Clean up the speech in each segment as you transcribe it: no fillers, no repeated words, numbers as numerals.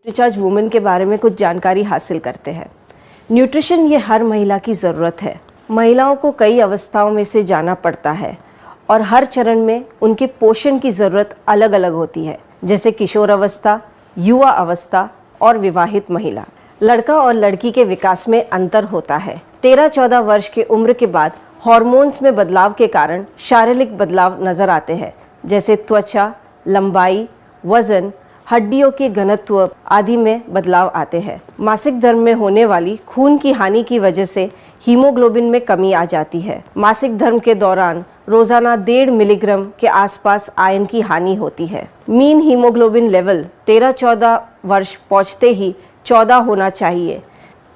Recharge women के बारे में कुछ जानकारी हासिल करते हैं। न्यूट्रिशन ये हर महिला की ज़रूरत है। महिलाओं को कई अवस्थाओं में से जाना पड़ता है और हर चरण में उनके पोषण की ज़रूरत अलग अलग होती है, जैसे किशोर अवस्था, युवा अवस्था और विवाहित महिला। लड़का और लड़की के विकास में अंतर होता है। 13-14 वर्ष की उम्र के बाद हार्मोन्स में बदलाव के कारण शारीरिक बदलाव नज़र आते हैं, जैसे त्वचा, लंबाई, वजन, हड्डियों के घनत्व आदि में बदलाव आते हैं। मासिक धर्म में होने वाली खून की हानि की वजह से हीमोग्लोबिन में कमी आ जाती है। मासिक धर्म के दौरान रोजाना 1.5 मिलीग्राम के आसपास आयरन की हानि होती है। मीन हीमोग्लोबिन लेवल 13-14 वर्ष पहुंचते ही 14 होना चाहिए,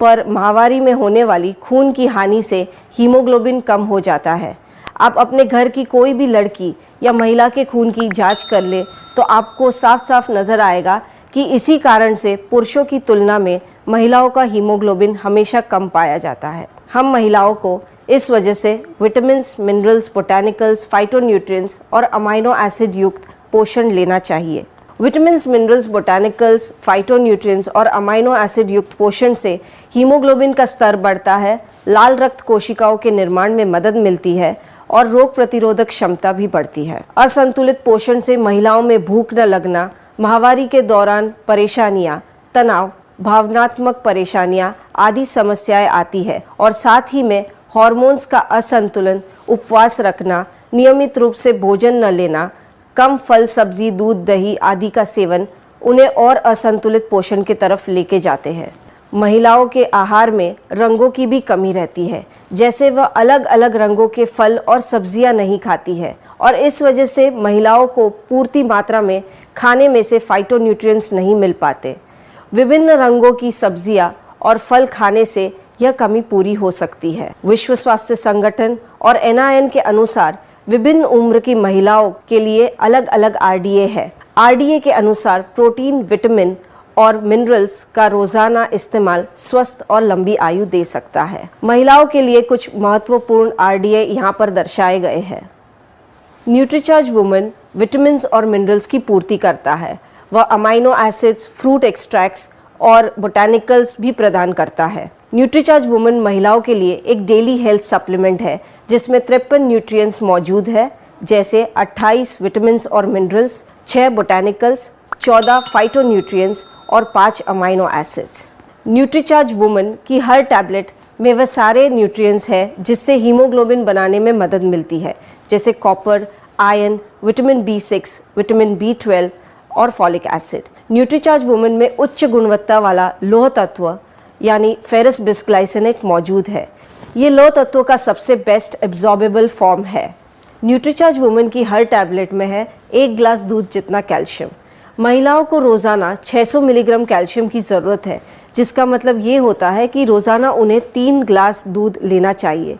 पर माहवारी में होने वाली खून की हानि से हीमोग्लोबिन कम हो जाता है। आप अपने घर की कोई भी लड़की या महिला के खून की जांच कर ले तो आपको साफ साफ नज़र आएगा कि इसी कारण से पुरुषों की तुलना में महिलाओं का हीमोग्लोबिन हमेशा कम पाया जाता है। हम महिलाओं को इस वजह से विटामिन्स, मिनरल्स, बोटैनिकल्स, फाइटोन्यूट्रिएंट्स और अमाइनो एसिड युक्त पोषण लेना चाहिए। विटामिन्स, मिनरल्स, बोटैनिकल्स, फाइटोन्यूट्रिएंट्स और अमाइनो एसिड युक्त पोषण से हीमोग्लोबिन का स्तर बढ़ता है, लाल रक्त कोशिकाओं के निर्माण में मदद मिलती है और रोग प्रतिरोधक क्षमता भी बढ़ती है। असंतुलित पोषण से महिलाओं में भूख न लगना, माहवारी के दौरान परेशानियां, तनाव, भावनात्मक परेशानियां आदि समस्याएं आती है और साथ ही में हार्मोन्स का असंतुलन, उपवास रखना, नियमित रूप से भोजन न लेना, कम फल, सब्जी, दूध, दही आदि का सेवन उन्हें और असंतुलित पोषण की तरफ लेके जाते हैं। महिलाओं के आहार में रंगों की भी कमी रहती है, जैसे वह अलग अलग रंगों के फल और सब्जियां नहीं खाती है और इस वजह से महिलाओं को पूर्ति मात्रा में खाने में से फाइटोन्यूट्रिएंट्स नहीं मिल पाते। विभिन्न रंगों की सब्जियां और फल खाने से यह कमी पूरी हो सकती है। विश्व स्वास्थ्य संगठन और NIN के अनुसार विभिन्न उम्र की महिलाओं के लिए अलग अलग RDA है। RDA के अनुसार प्रोटीन, विटामिन और मिनरल्स का रोजाना इस्तेमाल स्वस्थ और लंबी आयु दे सकता है। महिलाओं के लिए कुछ महत्वपूर्ण RDA यहाँ पर दर्शाए गए हैं। न्यूट्रीचार्ज वुमेन विटामिन्स और मिनरल्स की पूर्ति करता है। वह अमाइनो एसिड्स, फ्रूट एक्सट्रैक्ट्स और बोटैनिकल्स भी प्रदान करता है। न्यूट्रीचार्ज वुमेन महिलाओं के लिए एक डेली हेल्थ सप्लीमेंट है जिसमें 53 न्यूट्रिएंट्स मौजूद है, जैसे 28 विटामिन्स और मिनरल्स, 6 बोटैनिकल्स, 14 फाइटोन्यूट्रिएंट्स और 5 अमाइनो एसिड्स। न्यूट्रीचार्ज वुमेन की हर टैबलेट में वह सारे न्यूट्रिएंट्स हैं जिससे हीमोग्लोबिन बनाने में मदद मिलती है, जैसे copper, iron, vitamin B6, vitamin B12 और फॉलिक एसिड। न्यूट्रीचार्ज वुमेन में उच्च गुणवत्ता वाला लौह तत्व यानी फेरस बिस्ग्लाइसिनेट मौजूद है। ये लौह तत्व का सबसे बेस्ट एब्जॉर्बेबल फॉर्म है। न्यूट्रीचार्ज वुमेन की हर टैबलेट में है 1 गिलास दूध जितना कैल्शियम। महिलाओं को रोज़ाना 600 मिलीग्राम कैल्शियम की ज़रूरत है, जिसका मतलब ये होता है कि रोज़ाना उन्हें 3 गिलास दूध लेना चाहिए।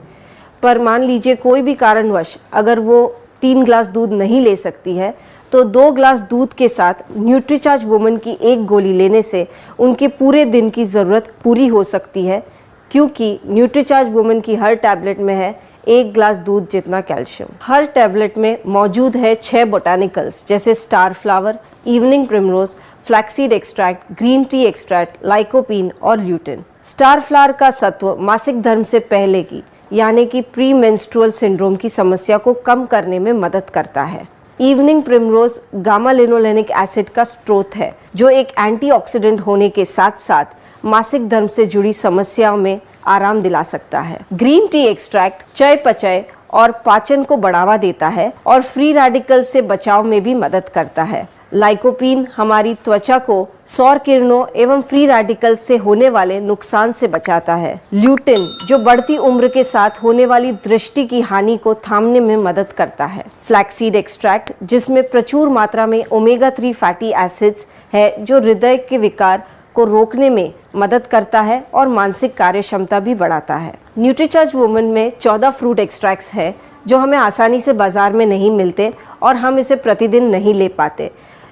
पर मान लीजिए कोई भी कारणवश अगर वो 3 गिलास दूध नहीं ले सकती है तो 2 गिलास दूध के साथ न्यूट्रीचार्ज वुमेन की 1 गोली लेने से उनके पूरे दिन की ज़रूरत पूरी हो सकती है, क्योंकि न्यूट्रीचार्ज वुमेन की हर टैबलेट में है 1 गिलास दूध जितना कैल्शियम। हर टैबलेट में मौजूद है 6 बोटैनिकल्स, जैसे star flower, evening primrose, flaxseed extract, green tea extract, lycopene और ल्यूटिन। स्टार फ्लावर का सत्व मासिक धर्म से पहले की यानी कि प्री मेंस्ट्रुअल सिंड्रोम की समस्या को कम करने में मदद करता है। Evening primrose gamma linolenic acid का स्रोत है, जो एक एंटीऑक्सीडेंट होने के साथ साथ मासिक धर्म से जुड़ी समस्याओं में आराम दिला सकता है। ग्रीन टी एक्सट्रैक्ट चयापचय और पाचन को बढ़ावा देता है और फ्री रेडिकल से बचाव में भी मदद करता है। लाइकोपीन हमारी त्वचा को सौर किरणों एवं फ्री रेडिकल से होने वाले नुकसान से बचाता है। ल्यूटिन जो बढ़ती उम्र के साथ होने वाली दृष्टि की हानि को थामने में मदद करता है। फ्लैक्सीड एक्सट्रैक्ट जिसमें प्रचुर मात्रा में ओमेगा 3 फैटी एसिड्स है, जो हृदय के विकार को रोकने में मदद करता है और मानसिक कार्य क्षमता भी बढ़ाता है। न्यूट्रीचार्ज वुमेन में 14 फ्रूट एक्सट्रैक्ट्स है जो हमें आसानी से बाजार में नहीं मिलते और हम इसे प्रतिदिन नहीं ले पाते।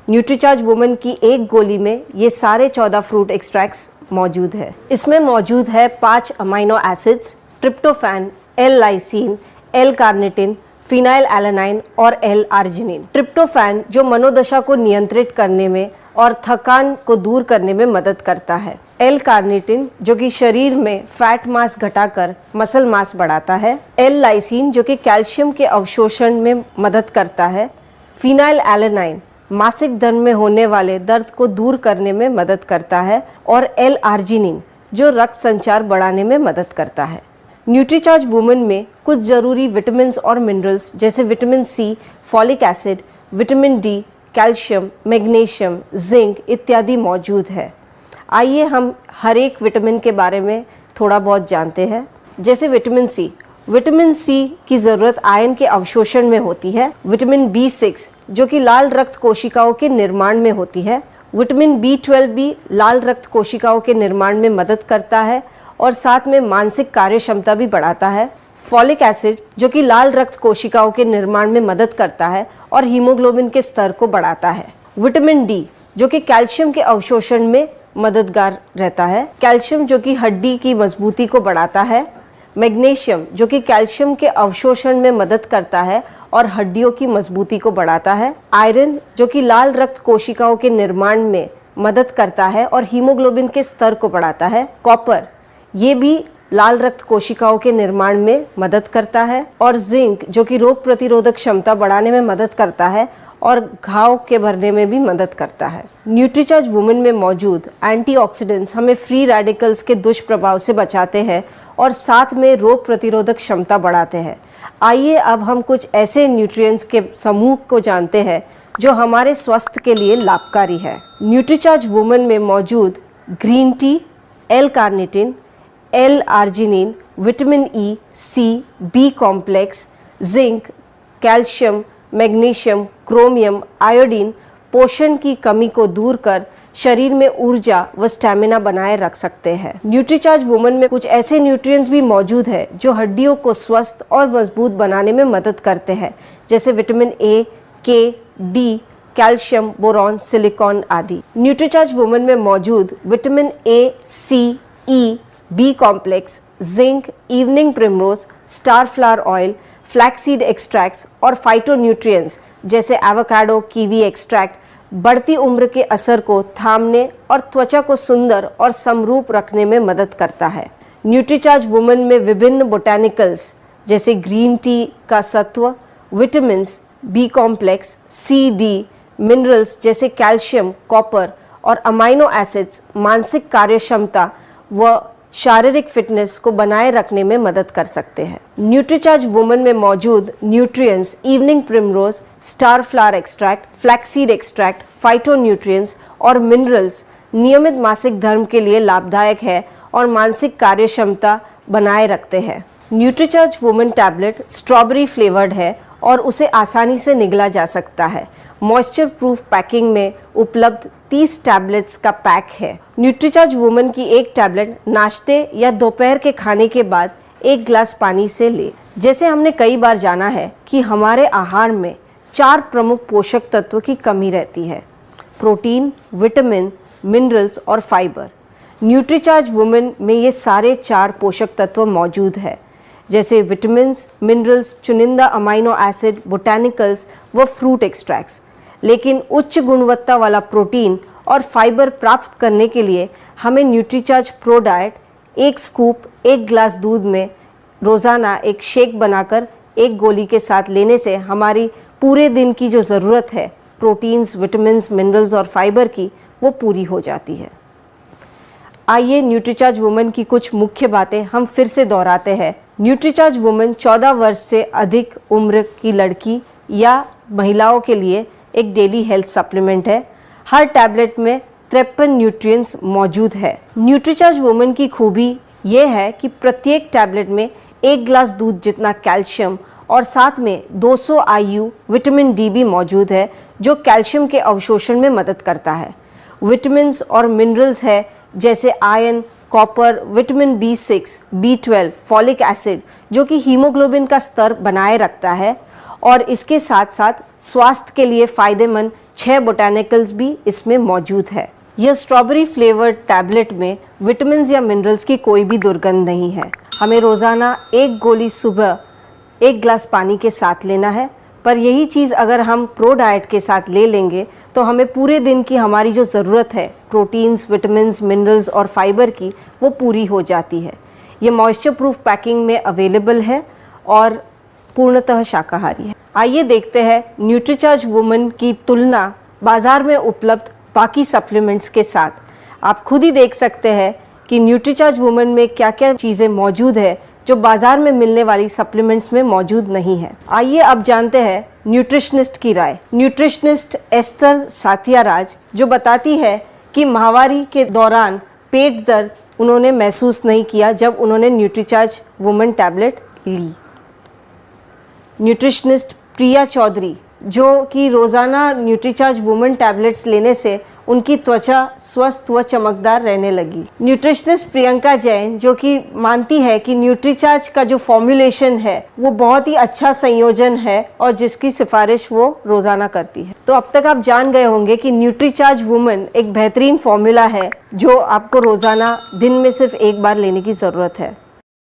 न्यूट्रीचार्ज वुमेन की 1 गोली में ये सारे 14 फ्रूट एक्सट्रैक्ट्स मौजूद है। इसमें मौजूद है 5 amino acids, tryptophan, L lysine, L carnitine, phenylalanine और L-आर्जिनिन। ट्रिप्टोफैन जो मनोदशा को नियंत्रित करने में और थकान को दूर करने में मदद करता है। एल कार्निटिन जो कि शरीर में फैट मास घटाकर मसल मास बढ़ाता है। एल लाइसिन जो कि कैल्शियम के अवशोषण में मदद करता है। फिनाइल एलेनाइन मासिक धर्म में होने वाले दर्द को दूर करने में मदद करता है। और एल आर्जिनिन जो रक्त संचार बढ़ाने में मदद करता है। न्यूट्रीचार्ज वुमेन में कुछ ज़रूरी विटामिन और मिनरल्स जैसे vitamin C, folic acid, vitamin D, calcium, magnesium, zinc इत्यादि मौजूद है। आइए हम हर एक विटामिन के बारे में थोड़ा बहुत जानते हैं। जैसे विटामिन सी की ज़रूरत आयरन के अवशोषण में होती है। विटामिन B6 जो कि लाल रक्त कोशिकाओं के निर्माण में होती है। विटामिन B12 भी लाल रक्त कोशिकाओं के निर्माण में मदद करता है और साथ में मानसिक कार्य क्षमता भी बढ़ाता है। फॉलिक एसिड जो कि लाल रक्त कोशिकाओं के निर्माण में मदद करता है और हीमोग्लोबिन के स्तर को बढ़ाता है। विटामिन डी जो कि कैल्शियम के अवशोषण में मददगार रहता है। कैल्शियम जो कि हड्डी की मजबूती को बढ़ाता है। मैग्नीशियम जो कि कैल्शियम के अवशोषण में मदद करता है और हड्डियों की मजबूती को बढ़ाता है। आयरन जो कि लाल रक्त कोशिकाओं के निर्माण में मदद करता है और हीमोग्लोबिन के स्तर को बढ़ाता है। कॉपर ये भी लाल रक्त कोशिकाओं के निर्माण में मदद करता है। और जिंक जो कि रोग प्रतिरोधक क्षमता बढ़ाने में मदद करता है और घाव के भरने में भी मदद करता है। न्यूट्रीचार्ज वुमेन में मौजूद एंटीऑक्सीडेंट्स हमें फ्री रेडिकल्स के दुष्प्रभाव से बचाते हैं और साथ में रोग प्रतिरोधक क्षमता बढ़ाते हैं। आइए अब हम कुछ ऐसे न्यूट्रिएंट्स के समूह को जानते हैं जो हमारे स्वास्थ्य के लिए लाभकारी है। न्यूट्रीचार्ज वुमेन में मौजूद green tea, L carnitine, L arginine, vitamin E, C, B complex, zinc, calcium, magnesium, chromium, iodine पोषण की कमी को दूर कर शरीर में ऊर्जा व स्टैमिना बनाए रख सकते हैं। न्यूट्रीचार्ज वुमेन में कुछ ऐसे न्यूट्रिएंट्स भी मौजूद है जो हड्डियों को स्वस्थ और मजबूत बनाने में मदद करते हैं, जैसे vitamin A, K, D, calcium, boron, silicon आदि। न्यूट्रीचार्ज वुमेन में मौजूद vitamin A, C, E, B complex, zinc, evening primrose, star flower oil, flaxseed extracts और फाइटोन्यूट्रिएंट्स जैसे एवोकाडो, कीवी एक्सट्रैक्ट बढ़ती उम्र के असर को थामने और त्वचा को सुंदर और समरूप रखने में मदद करता है। न्यूट्रीचार्ज वुमेन में विभिन्न बोटैनिकल्स जैसे ग्रीन टी का सत्व, विटामिन्स, बी कॉम्प्लेक्स, सी, डी, मिनरल्स जैसे कैल्शियम, कॉपर और अमाइनो एसिड्स मानसिक कार्यक्षमता व शारीरिक फिटनेस को बनाए रखने में मदद कर सकते हैं। न्यूट्रीचार्ज वुमेन में मौजूद nutrients evening primrose, star flower extract, flaxseed extract, phytonutrients और मिनरल्स नियमित मासिक धर्म के लिए लाभदायक है और मानसिक कार्य क्षमता बनाए रखते हैं। Nutricharge women tablet strawberry flavoured है और उसे आसानी से निगला जा सकता है। मॉइस्चर प्रूफ पैकिंग में उपलब्ध 30 टैबलेट्स का पैक है। न्यूट्रीचार्ज वुमेन की एक टैबलेट नाश्ते या दोपहर के खाने के बाद 1 गिलास पानी से ले। जैसे हमने कई बार जाना है कि हमारे आहार में 4 प्रमुख पोषक तत्व की कमी रहती है: प्रोटीन, विटामिन, मिनरल्स और फाइबर। न्यूट्रीचार्ज वुमेन में ये सारे 4 पोषक तत्व मौजूद है, जैसे विटामिन्स, मिनरल्स, चुनिंदा अमाइनो एसिड, बोटैनिकल्स व फ्रूट एक्सट्रैक्ट्स। लेकिन उच्च गुणवत्ता वाला प्रोटीन और फाइबर प्राप्त करने के लिए हमें न्यूट्रीचार्ज प्रो डाइट 1 स्कूप 1 गिलास दूध में रोज़ाना एक शेक बनाकर 1 गोली के साथ लेने से हमारी पूरे दिन की जो ज़रूरत है प्रोटीन्स, विटामिन्स, मिनरल्स और फाइबर की, वो पूरी हो जाती है। आइए न्यूट्रीचार्ज वुमेन की कुछ मुख्य बातें हम फिर से दोहराते हैं। न्यूट्रीचार्ज वुमेन 14 वर्ष से अधिक उम्र की लड़की या महिलाओं के लिए एक डेली हेल्थ सप्लीमेंट है। हर टैबलेट में 53 न्यूट्रिएंट्स मौजूद है। न्यूट्रीचार्ज वुमेन की खूबी ये है कि प्रत्येक टैबलेट में 1 गिलास दूध जितना कैल्शियम और साथ में 200 IU विटामिन डी भी मौजूद है, जो कैल्शियम के अवशोषण में मदद करता है। विटामिन्स और मिनरल्स है जैसे iron, copper, vitamin B6, B12, folic acid जो कि हीमोग्लोबिन का स्तर बनाए रखता है। और इसके साथ साथ स्वास्थ्य के लिए फ़ायदेमंद 6 बोटैनिकल्स भी इसमें मौजूद है। यह स्ट्रॉबेरी फ्लेवर्ड टैबलेट में विटामिन्स या मिनरल्स की कोई भी दुर्गंध नहीं है। हमें रोज़ाना 1 गोली सुबह 1 गिलास पानी के साथ लेना है। पर यही चीज़ अगर हम प्रो डाइट के साथ ले लेंगे तो हमें पूरे दिन की हमारी जो ज़रूरत है प्रोटीन्स, विटामिन्स, मिनरल्स और फाइबर की, वो पूरी हो जाती है। ये मॉइस्चर प्रूफ पैकिंग में अवेलेबल है और पूर्णतः शाकाहारी है। आइए देखते हैं न्यूट्रीचार्ज वुमन की तुलना बाज़ार में उपलब्ध बाकी सप्लीमेंट्स के साथ। आप खुद ही देख सकते हैं कि न्यूट्रीचार्ज वुमन में क्या क्या चीज़ें मौजूद है जो बाज़ार में मिलने वाली सप्लीमेंट्स में मौजूद नहीं है। आइए अब जानते हैं न्यूट्रिशनिस्ट की राय। न्यूट्रिशनिस्ट एस्थर साथियाराज जो बताती है कि माहवारी के दौरान पेट दर्द उन्होंने महसूस नहीं किया जब उन्होंने न्यूट्रीचार्ज वुमन टैबलेट ली। न्यूट्रिशनिस्ट प्रिया चौधरी जो कि रोज़ाना न्यूट्रीचार्ज वुमन टैबलेट्स लेने से उनकी त्वचा स्वस्थ व चमकदार रहने लगी। न्यूट्रिशनिस्ट प्रियंका जैन जो कि मानती है कि न्यूट्रीचार्ज का जो फॉर्मुलेशन है वो बहुत ही अच्छा संयोजन है और जिसकी सिफारिश वो रोज़ाना करती है। तो अब तक आप जान गए होंगे कि न्यूट्रीचार्ज वुमन एक बेहतरीन फॉर्मूला है जो आपको रोज़ाना दिन में सिर्फ एक बार लेने की ज़रूरत है।